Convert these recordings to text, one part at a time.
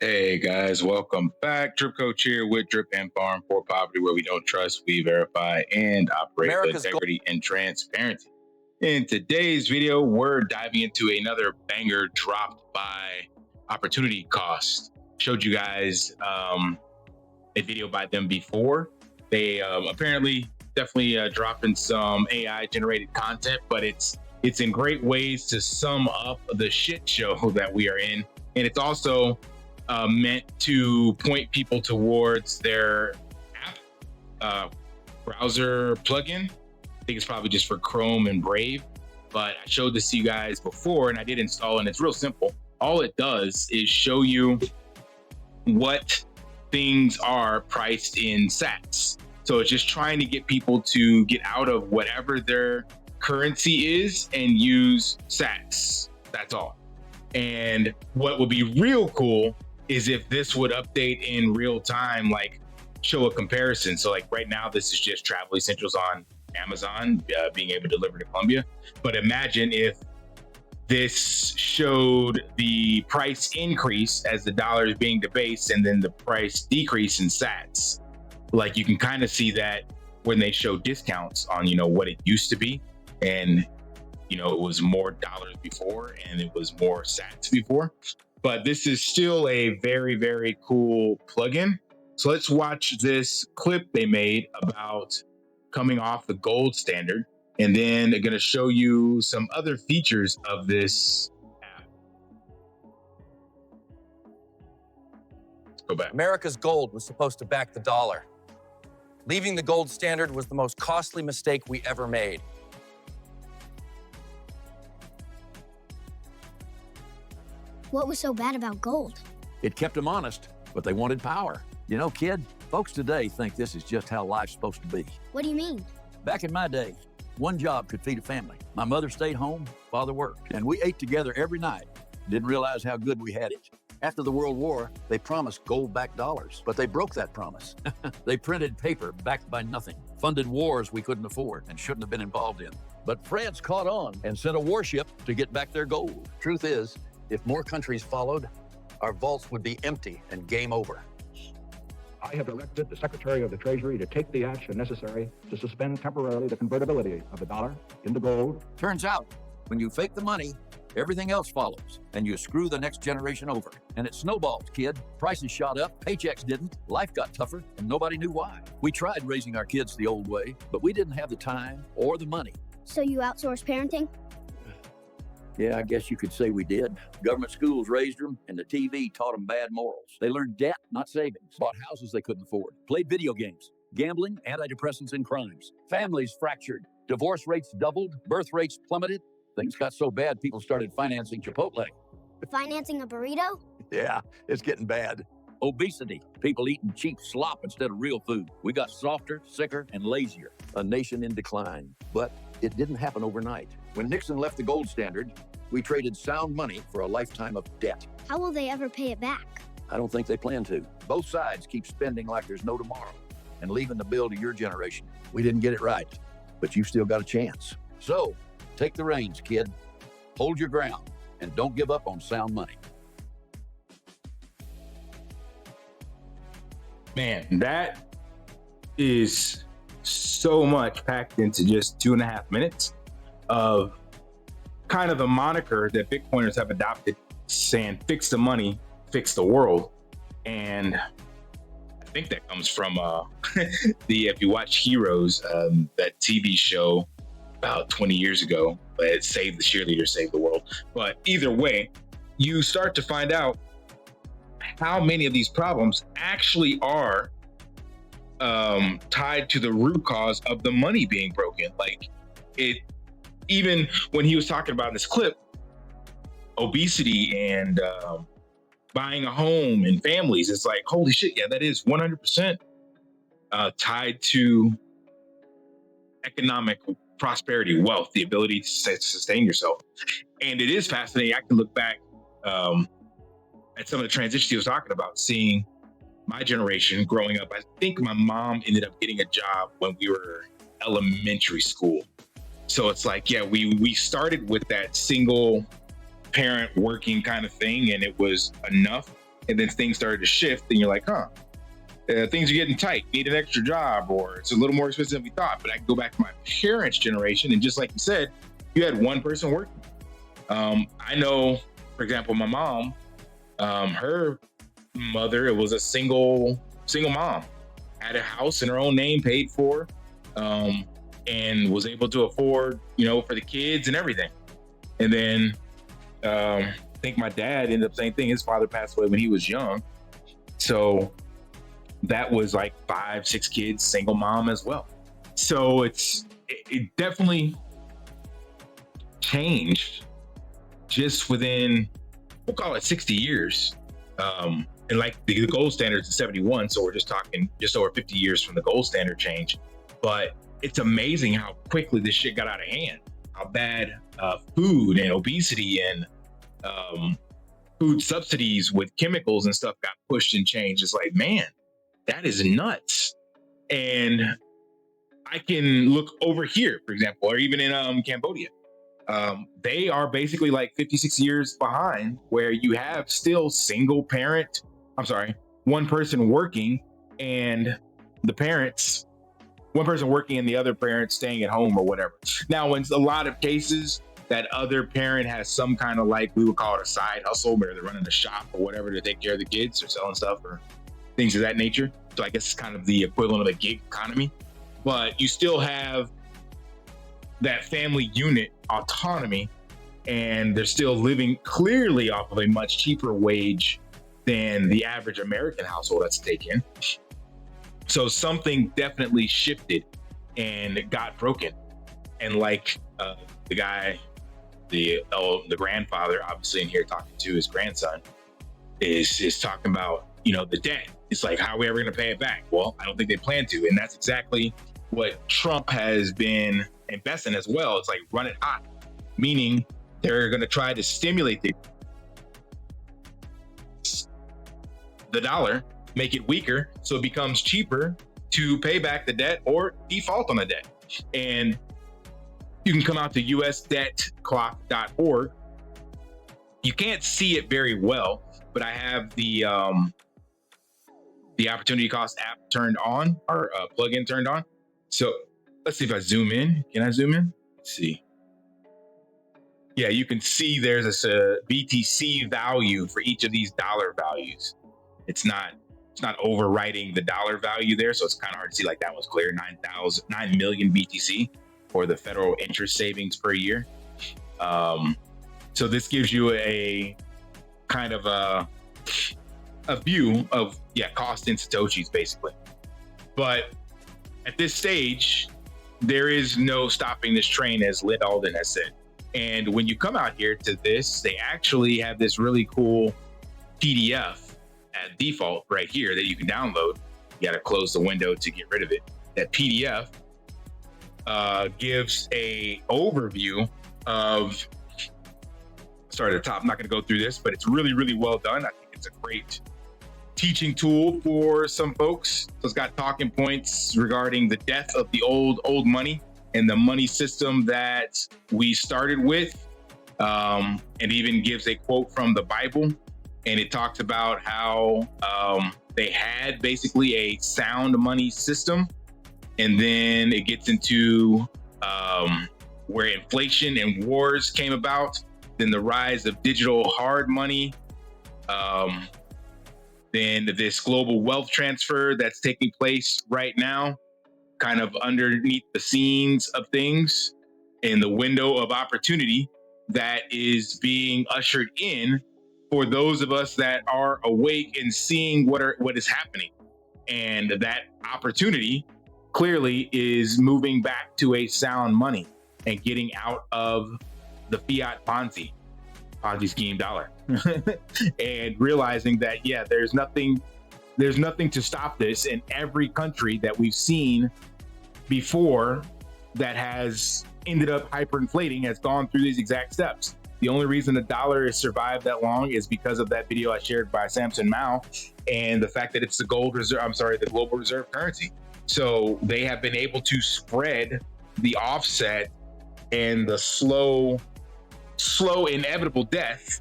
Hey guys, welcome back. Drip Coach here with Drip and Farm for Poverty, where we don't trust, we verify, and operate with integrity and transparency. In today's video, we're diving into another banger dropped by Opportunity Cost. Showed you guys a video by them before. They apparently definitely dropping some AI generated content, but it's in great ways to sum up the shit show that we are in. And it's also meant to point people towards their app browser plugin. I think it's probably just for Chrome and Brave, but I showed this to you guys before and I did install, and it's real simple. All it does is show you what things are priced in sats. So it's just trying to get people to get out of whatever their currency is and use sats. That's all. And what would be real cool is if this would update in real time, like show a comparison. So like right now, this is just travel essentials on Amazon, being able to deliver to Colombia. But imagine if this showed the price increase as the dollar is being debased and then the price decrease in sats. Like you can kind of see that when they show discounts on, what it used to be. And, it was more dollars before and it was more sats before. But this is still a very, very cool plugin. So let's watch this clip they made about coming off the gold standard. And then they're going to show you some other features of this app. Let's go back. America's gold was supposed to back the dollar. Leaving the gold standard was the most costly mistake we ever made. What was so bad about gold? It kept them honest, but they wanted power. Kid, folks today think this is just how life's supposed to be. What do you mean? Back in my day, one job could feed a family. My mother stayed home, father worked, and we ate together every night. Didn't realize how good we had it. After the World War, they promised gold-backed dollars, but they broke that promise. They printed paper backed by nothing, funded wars we couldn't afford and shouldn't have been involved in. But France caught on and sent a warship to get back their gold. Truth is, if more countries followed, our vaults would be empty and game over. I have directed the Secretary of the Treasury to take the action necessary to suspend temporarily the convertibility of the dollar into gold. Turns out, when you fake the money, everything else follows, and you screw the next generation over. And it snowballs, kid. Prices shot up, paychecks didn't, life got tougher, and nobody knew why. We tried raising our kids the old way, but we didn't have the time or the money. So you outsourced parenting? Yeah, I guess you could say we did. Government schools raised them, and the TV taught them bad morals. They learned debt, not savings, bought houses they couldn't afford, played video games, gambling, antidepressants, and crimes. Families fractured, divorce rates doubled, birth rates plummeted. Things got so bad, people started financing Chipotle. Financing a burrito? Yeah, it's getting bad. Obesity, people eating cheap slop instead of real food. We got softer, sicker, and lazier. A nation in decline. But it didn't happen overnight. When Nixon left the gold standard, we traded sound money for a lifetime of debt. How will they ever pay it back? I don't think they plan to. Both sides keep spending like there's no tomorrow and leaving the bill to your generation. We didn't get it right, but you've still got a chance. So, take the reins, kid. Hold your ground and don't give up on sound money. Man, that is so much packed into just 2.5 minutes of kind of the moniker that Bitcoiners have adopted, saying fix the money, fix the world. And I think that comes from if you watch Heroes, that TV show about 20 years ago, but it saved the cheerleader, saved the world. But either way, you start to find out how many of these problems actually are tied to the root cause of the money being broken. Like it, even when he was talking about in this clip, obesity and buying a home and families, it's like, holy shit, yeah, that is 100% tied to economic prosperity, wealth, the ability to sustain yourself. And it is fascinating. I can look back at some of the transitions he was talking about, seeing my generation growing up. I think my mom ended up getting a job when we were elementary school. So it's like, yeah, we started with that single parent working kind of thing, and it was enough. And then things started to shift and you're like, things are getting tight, need an extra job, or it's a little more expensive than we thought. But I can go back to my parents' generation, and just like you said, you had one person working. I know, for example, my mom, her mother, it was a single mom, had a house in her own name, paid for, and was able to afford, for the kids and everything. And then I think my dad ended up same thing. His father passed away when he was young. So that was like 5-6 kids, single mom as well. So it definitely changed just within, we'll call it 60 years. And like the gold standard is 71. So we're just talking just over 50 years from the gold standard change. But it's amazing how quickly this shit got out of hand, how bad food and obesity and food subsidies with chemicals and stuff got pushed and changed. It's like, man, that is nuts. And I can look over here, for example, or even in Cambodia. They are basically like 56 years behind, where you have still one person working and one person working and the other parent staying at home or whatever. Now, in a lot of cases, that other parent has some kind of, like, we would call it a side hustle, where they're running a shop or whatever to take care of the kids or selling stuff or things of that nature. So I guess it's kind of the equivalent of a gig economy. But you still have that family unit autonomy, and they're still living clearly off of a much cheaper wage than the average American household that's taken. So something definitely shifted and got broken. And like the guy, the grandfather, obviously in here talking to his grandson, is talking about, the debt. It's like, how are we ever going to pay it back? Well, I don't think they plan to. And that's exactly what Trump has been investing as well. It's like, run it hot, meaning they're going to try to stimulate the dollar, make it weaker, so it becomes cheaper to pay back the debt or default on the debt. And you can come out to usdebtclock.org. You can't see it very well, but I have the opportunity cost app turned on, or plugin turned on. So let's see if I zoom in. Can I zoom in? Let's see. Yeah, you can see there's a BTC value for each of these dollar values. It's not overwriting the dollar value there, so it's kind of hard to see. Like, that was clear, 9 million BTC for the federal interest savings per year. So this gives you a kind of a view of, cost in Satoshis, basically. But at this stage, there is no stopping this train, as Lynn Alden has said. And when you come out here to this, they actually have this really cool PDF at default right here that you can download. You got to close the window to get rid of it. That PDF gives a overview of, start at the top. I'm not going to go through this, but it's really, really well done. I think it's a great teaching tool for some folks. So it's got talking points regarding the death of the old money and the money system that we started with. And even gives a quote from the Bible. And it talks about how they had basically a sound money system. And then it gets into where inflation and wars came about, then the rise of digital hard money, then this global wealth transfer that's taking place right now, kind of underneath the scenes of things, and the window of opportunity that is being ushered in for those of us that are awake and seeing what is happening. And that opportunity clearly is moving back to a sound money and getting out of the fiat Ponzi scheme dollar and realizing that, there's nothing to stop this. In every country that we've seen before that has ended up hyperinflating has gone through these exact steps. The only reason the dollar has survived that long is because of that video I shared by Samson Mao and the fact that it's the global reserve currency. So they have been able to spread the offset and the slow inevitable death,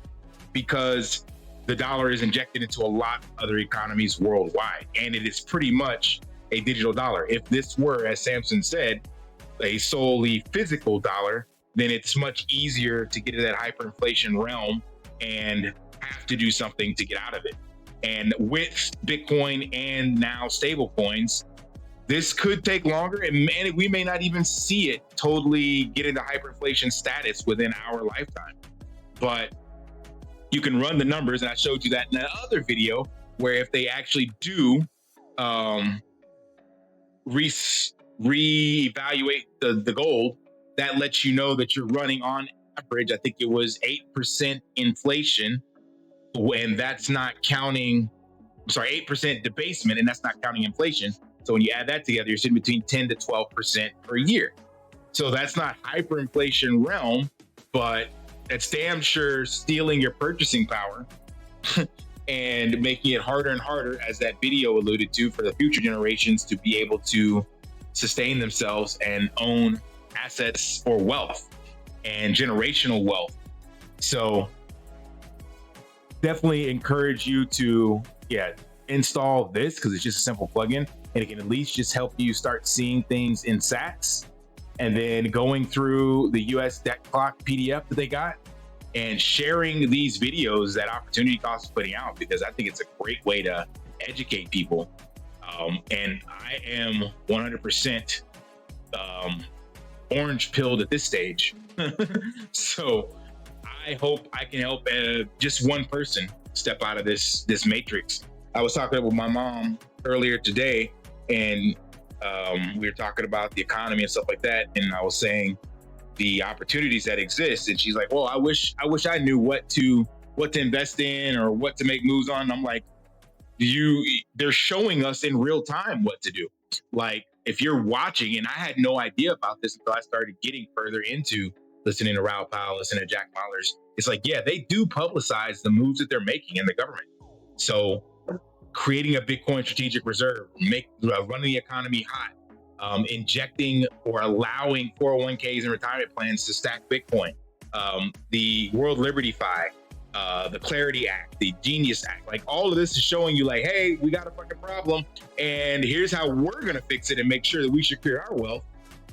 because the dollar is injected into a lot of other economies worldwide, and it is pretty much a digital dollar. If this were, as Samson said, a solely physical dollar, then it's much easier to get into that hyperinflation realm and have to do something to get out of it. And with Bitcoin and now stable coins, this could take longer, and we may not even see it totally get into hyperinflation status within our lifetime. But you can run the numbers, and I showed you that in that other video, where if they actually do reevaluate the gold, that lets you know that you're running on average, I think it was 8% inflation, and that's not counting, 8% debasement, and that's not counting inflation. So when you add that together, you're sitting between 10 to 12% per year. So that's not hyperinflation realm, but that's damn sure stealing your purchasing power and making it harder and harder, as that video alluded to, for the future generations to be able to sustain themselves and own assets or wealth and generational wealth. So definitely encourage you to install this, because it's just a simple plugin, and it can at least just help you start seeing things in sats, and then going through the US debt clock PDF that they got and sharing these videos that Opportunity Cost is putting out, because I think it's a great way to educate people. And I am 100% orange pilled at this stage. So I hope I can help just one person step out of this matrix. I was talking with my mom earlier today, and we were talking about the economy and stuff like that, and I was saying the opportunities that exist, and she's like, well, I wish I knew what to invest in or what to make moves on. And I'm like, they're showing us in real time what to do. Like, if you're watching, and I had no idea about this until I started getting further into listening to Raoul Pal, listening to Jack Mallers, it's like, yeah, they do publicize the moves that they're making in the government. So creating a Bitcoin strategic reserve, running the economy hot, injecting or allowing 401ks and retirement plans to stack Bitcoin, the World Liberty Fi, the Clarity Act, the Genius Act, like all of this is showing you like, hey, we got a fucking problem, and here's how we're gonna fix it and make sure that we secure our wealth.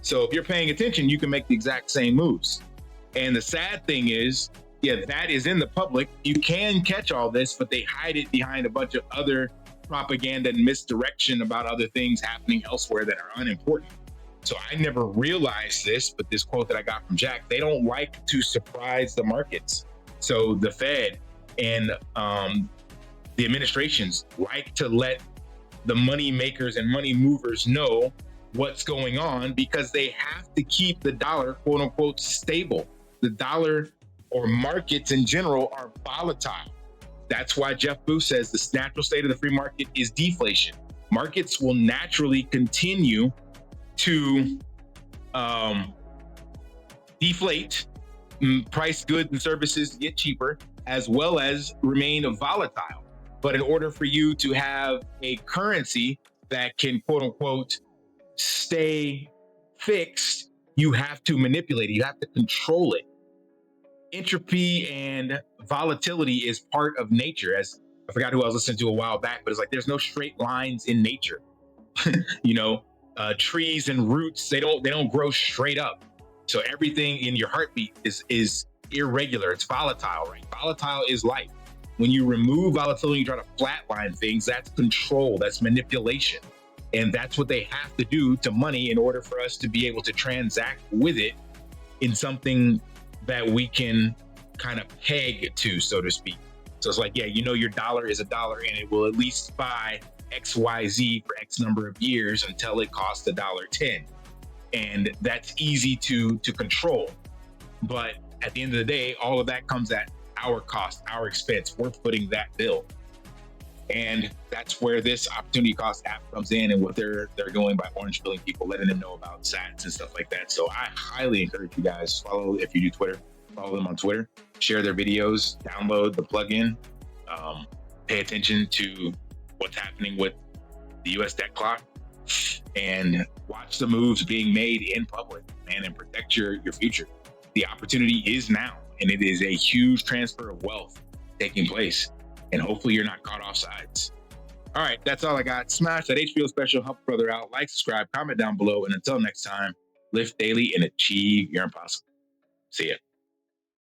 So if you're paying attention, you can make the exact same moves. And the sad thing is, that is in the public. You can catch all this, but they hide it behind a bunch of other propaganda and misdirection about other things happening elsewhere that are unimportant. So I never realized this, but this quote that I got from Jack, they don't like to surprise the markets. So the Fed and the administrations like to let the money makers and money movers know what's going on, because they have to keep the dollar, quote unquote, stable. The dollar, or markets in general, are volatile. That's why Jeff Booth says the natural state of the free market is deflation. Markets will naturally continue to deflate, price goods and services get cheaper, as well as remain volatile. But in order for you to have a currency that can, quote unquote, stay fixed, you have to manipulate it, you have to control it. Entropy and volatility is part of nature. As I forgot who I was listening to a while back, but it's like, there's no straight lines in nature. Trees and roots, they don't grow straight up. So everything in your heartbeat is irregular. It's volatile, right? Volatile is life. When you remove volatility, you try to flatline things, that's control, that's manipulation. And that's what they have to do to money in order for us to be able to transact with it in something that we can kind of peg to, so to speak. So it's like, your dollar is a dollar, and it will at least buy XYZ for X number of years until it costs $1.10. And that's easy to control. But at the end of the day, all of that comes at our cost, our expense. We're footing that bill. And that's where this Opportunity Cost app comes in, and what they're doing by orange pilling people, letting them know about sats and stuff like that. So I highly encourage you guys, follow, if you do Twitter, follow them on Twitter, share their videos, download the plugin, pay attention to what's happening with the US debt clock, and watch the moves being made in public, man, and protect your future. The opportunity is now, and it is a huge transfer of wealth taking place. and hopefully you're not caught off sides. All right, that's all I got. Smash that HBO special, help a brother out, like, subscribe, comment down below, and until next time, lift daily and achieve your impossible. See ya.